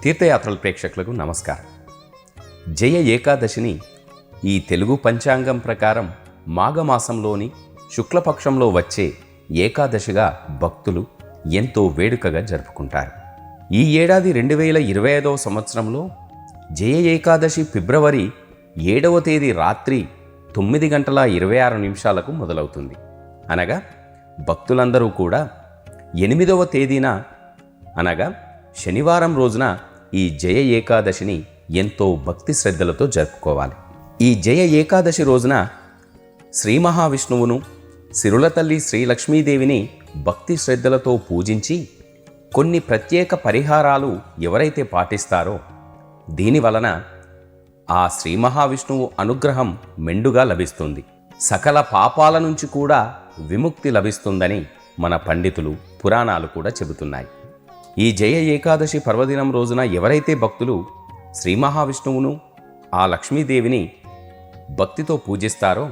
తీర్థయాత్రల ప్రేక్షకులకు నమస్కారం. జయ ఏకాదశిని ఈ తెలుగు పంచాంగం ప్రకారం మాఘమాసంలోని శుక్లపక్షంలో వచ్చే ఏకాదశిగా భక్తులు ఎంతో వేడుకగా జరుపుకుంటారు. ఈ ఏడాది 2025వ సంవత్సరంలో జయ ఏకాదశి ఫిబ్రవరి 7వ తేదీ రాత్రి 9:26 మొదలవుతుంది. అనగా భక్తులందరూ కూడా 8వ తేదీన అనగా శనివారం రోజున ఈ జయ ఏకాదశిని ఎంతో భక్తి శ్రద్ధలతో జరుపుకోవాలి. ఈ జయ ఏకాదశి రోజున శ్రీ మహావిష్ణువును, సిరుల తల్లి శ్రీ లక్ష్మీదేవిని భక్తి శ్రద్ధలతో పూజించి కొన్ని ప్రత్యేక పరిహారాలు ఎవరైతే పాటిస్తారో దీనివలన ఆ శ్రీ మహావిష్ణువు అనుగ్రహం మెండుగా లభిస్తుంది. సకల పాపాల నుంచి కూడా విముక్తి లభిస్తుందని మన పండితులు, పురాణాలు కూడా చెబుతున్నాయి. ఈ జయ ఏకాదశి పర్వదినం రోజున ఎవరైతే భక్తులు శ్రీ మహావిష్ణువును, ఆ లక్ష్మీదేవిని భక్తితో పూజిస్తారో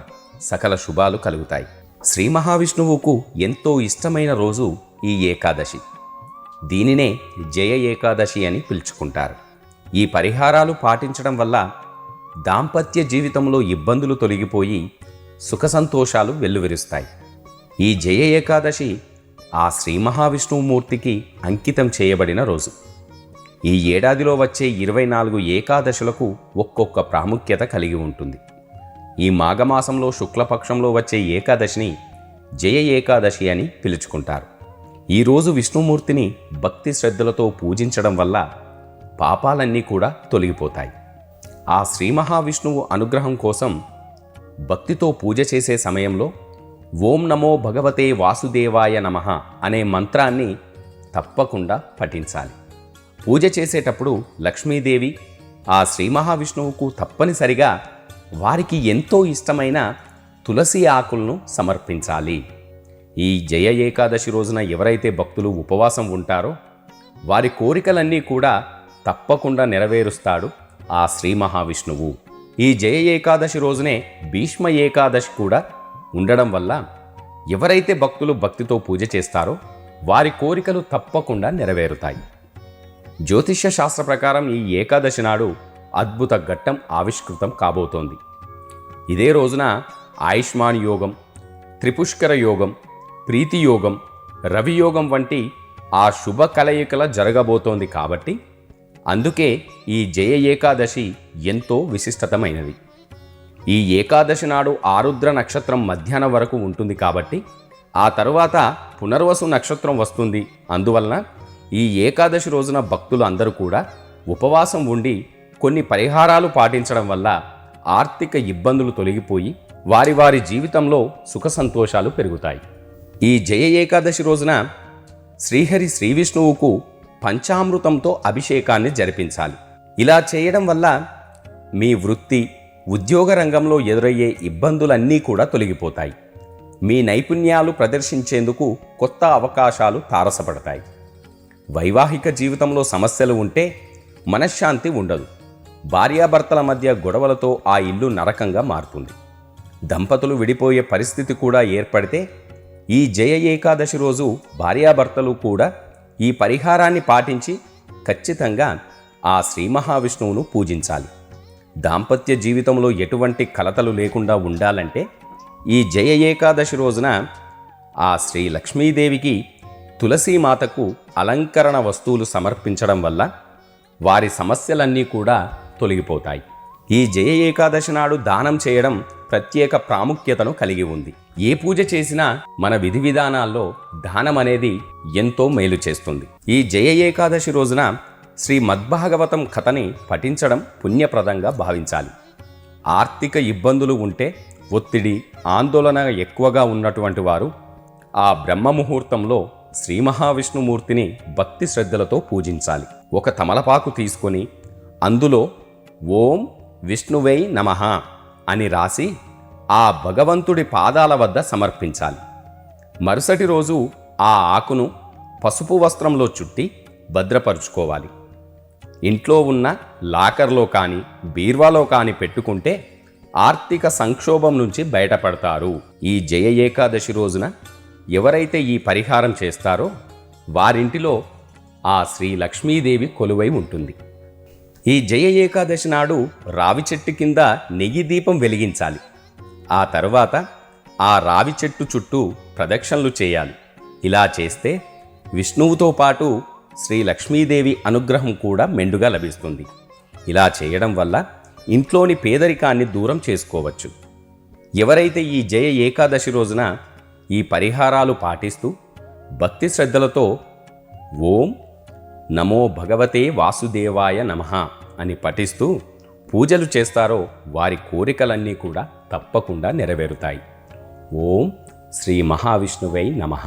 సకల శుభాలు కలుగుతాయి. శ్రీ మహావిష్ణువుకు ఎంతో ఇష్టమైన రోజు ఈ ఏకాదశి. దీనినే జయ ఏకాదశి అని పిలుచుకుంటారు. ఈ పరిహారాలు పాటించడం వల్ల దాంపత్య జీవితంలో ఇబ్బందులు తొలగిపోయి సుఖ సంతోషాలు వెల్లువిరుస్తాయి. ఈ జయ ఏకాదశి ఆ శ్రీ మహావిష్ణువుమూర్తికి అంకితం చేయబడిన రోజు. ఈ ఏడాదిలో వచ్చే 24 ఏకాదశులకు ఒక్కొక్క ప్రాముఖ్యత కలిగి ఉంటుంది. ఈ మాఘమాసంలో శుక్లపక్షంలో వచ్చే ఏకాదశిని జయ ఏకాదశి అని పిలుచుకుంటారు. ఈరోజు విష్ణుమూర్తిని భక్తి శ్రద్ధలతో పూజించడం వల్ల పాపాలన్నీ కూడా తొలగిపోతాయి. ఆ శ్రీ మహావిష్ణువు అనుగ్రహం కోసం భక్తితో పూజ చేసే సమయంలో ఓం నమో భగవతే వాసుదేవాయ నమః అనే మంత్రాన్ని తప్పకుండా పఠించాలి. పూజ చేసేటప్పుడు లక్ష్మీదేవి, ఆ శ్రీ మహావిష్ణువుకు తప్పనిసరిగా వారికి ఎంతో ఇష్టమైన తులసి ఆకులను సమర్పించాలి. ఈ జయ ఏకాదశి రోజున ఎవరైతే భక్తులు ఉపవాసం ఉంటారో వారి కోరికలన్నీ కూడా తప్పకుండా నెరవేరుస్తాడు ఆ శ్రీ మహావిష్ణువు. ఈ జయ ఏకాదశి రోజునే భీష్మ ఏకాదశి కూడా ఉండడం వల్ల ఎవరైతే భక్తులు భక్తితో పూజ చేస్తారో వారి కోరికలు తప్పకుండా నెరవేరుతాయి. జ్యోతిష్య శాస్త్ర ప్రకారం ఈ ఏకాదశి నాడు అద్భుత ఘట్టం ఆవిష్కృతం కాబోతోంది. ఇదే రోజున ఆయుష్మాన్ యోగం, త్రిపుష్కర యోగం, ప్రీతి యోగం, రవియోగం వంటి ఆ శుభ కలయికల జరగబోతోంది. కాబట్టి అందుకే ఈ జయ ఏకాదశి ఎంతో విశిష్టతమైనది. ఈ ఏకాదశి నాడు ఆరుద్ర నక్షత్రం మధ్యాహ్నం వరకు ఉంటుంది కాబట్టి ఆ తరువాత పునర్వసు నక్షత్రం వస్తుంది. అందువలన ఈ ఏకాదశి రోజున భక్తులు అందరూ కూడా ఉపవాసం ఉండి కొన్ని పరిహారాలు పాటించడం వల్ల ఆర్థిక ఇబ్బందులు తొలగిపోయి వారి వారి జీవితంలో సుఖ సంతోషాలు పెరుగుతాయి. ఈ జయ ఏకాదశి రోజున శ్రీహరి శ్రీ విష్ణువుకు పంచామృతంతో అభిషేకాన్ని జరిపించాలి. ఇలా చేయడం వల్ల మీ వృత్తి, ఉద్యోగ రంగంలో ఎదురయ్యే ఇబ్బందులన్నీ కూడా తొలగిపోతాయి. మీ నైపుణ్యాలు ప్రదర్శించేందుకు కొత్త అవకాశాలు తారసపడతాయి. వైవాహిక జీవితంలో సమస్యలు ఉంటే మనశ్శాంతి ఉండదు. భార్యాభర్తల మధ్య గొడవలతో ఆ ఇల్లు నరకంగా మారుతుంది. దంపతులు విడిపోయే పరిస్థితి కూడా ఏర్పడితే ఈ జయ ఏకాదశి రోజు భార్యాభర్తలు కూడా ఈ పరిహారాన్ని పాటించి ఖచ్చితంగా ఆ శ్రీ మహావిష్ణువును పూజించాలి. దాంపత్య జీవితంలో ఎటువంటి కలతలు లేకుండా ఉండాలంటే ఈ జయ ఏకాదశి రోజున ఆ శ్రీ లక్ష్మీదేవికి, తులసీమాతకు అలంకరణ వస్తువులు సమర్పించడం వల్ల వారి సమస్యలన్నీ కూడా తొలగిపోతాయి. ఈ జయ ఏకాదశి నాడు దానం చేయడం ప్రత్యేక ప్రాముఖ్యతను కలిగి ఉంది. ఏ పూజ చేసినా మన విధి విధానాల్లో దానం అనేది ఎంతో మేలు చేస్తుంది. ఈ జయ ఏకాదశి రోజున శ్రీ మద్భాగవతం కథని పఠించడం పుణ్యప్రదంగా భావించాలి. ఆర్థిక ఇబ్బందులు ఉంటే, ఒత్తిడి, ఆందోళన ఎక్కువగా ఉన్నటువంటి వారు ఆ బ్రహ్మ ముహూర్తంలో శ్రీ మహావిష్ణుమూర్తిని భక్తి శ్రద్ధలతో పూజించాలి. ఒక తమలపాకు తీసుకొని అందులో ఓం విష్ణువై నమః అని రాసి ఆ భగవంతుడి పాదాల వద్ద సమర్పించాలి. మరుసటి రోజు ఆ ఆకును పసుపు వస్త్రంలో చుట్టి భద్రపరుచుకోవాలి. ఇంట్లో ఉన్న లాకర్లో కానీ బీర్వాలో కానీ పెట్టుకుంటే ఆర్థిక సంక్షోభం నుంచి బయటపడతారు. ఈ జయ ఏకాదశి రోజున ఎవరైతే ఈ పరిహారం చేస్తారో వారింటిలో ఆ శ్రీ లక్ష్మీదేవి కొలువై ఉంటుంది. ఈ జయ ఏకాదశి నాడు రావి చెట్టు కింద నెయ్యి దీపం వెలిగించాలి. ఆ తరువాత ఆ రావి చెట్టు చుట్టూ ప్రదక్షిణలు చేయాలి. ఇలా చేస్తే విష్ణువుతో పాటు శ్రీ లక్ష్మీదేవి అనుగ్రహం కూడా మెండుగా లభిస్తుంది. ఇలా చేయడం వల్ల ఇంట్లోని పేదరికాన్ని దూరం చేసుకోవచ్చు. ఎవరైతే ఈ జయ ఏకాదశి రోజున ఈ పరిహారాలు పాటిస్తూ భక్తి శ్రద్ధలతో ఓం నమో భగవతే వాసుదేవాయ నమః అని పఠిస్తూ పూజలు చేస్తారో వారి కోరికలన్నీ కూడా తప్పకుండా నెరవేరుతాయి. ఓం శ్రీ మహావిష్ణువై నమః.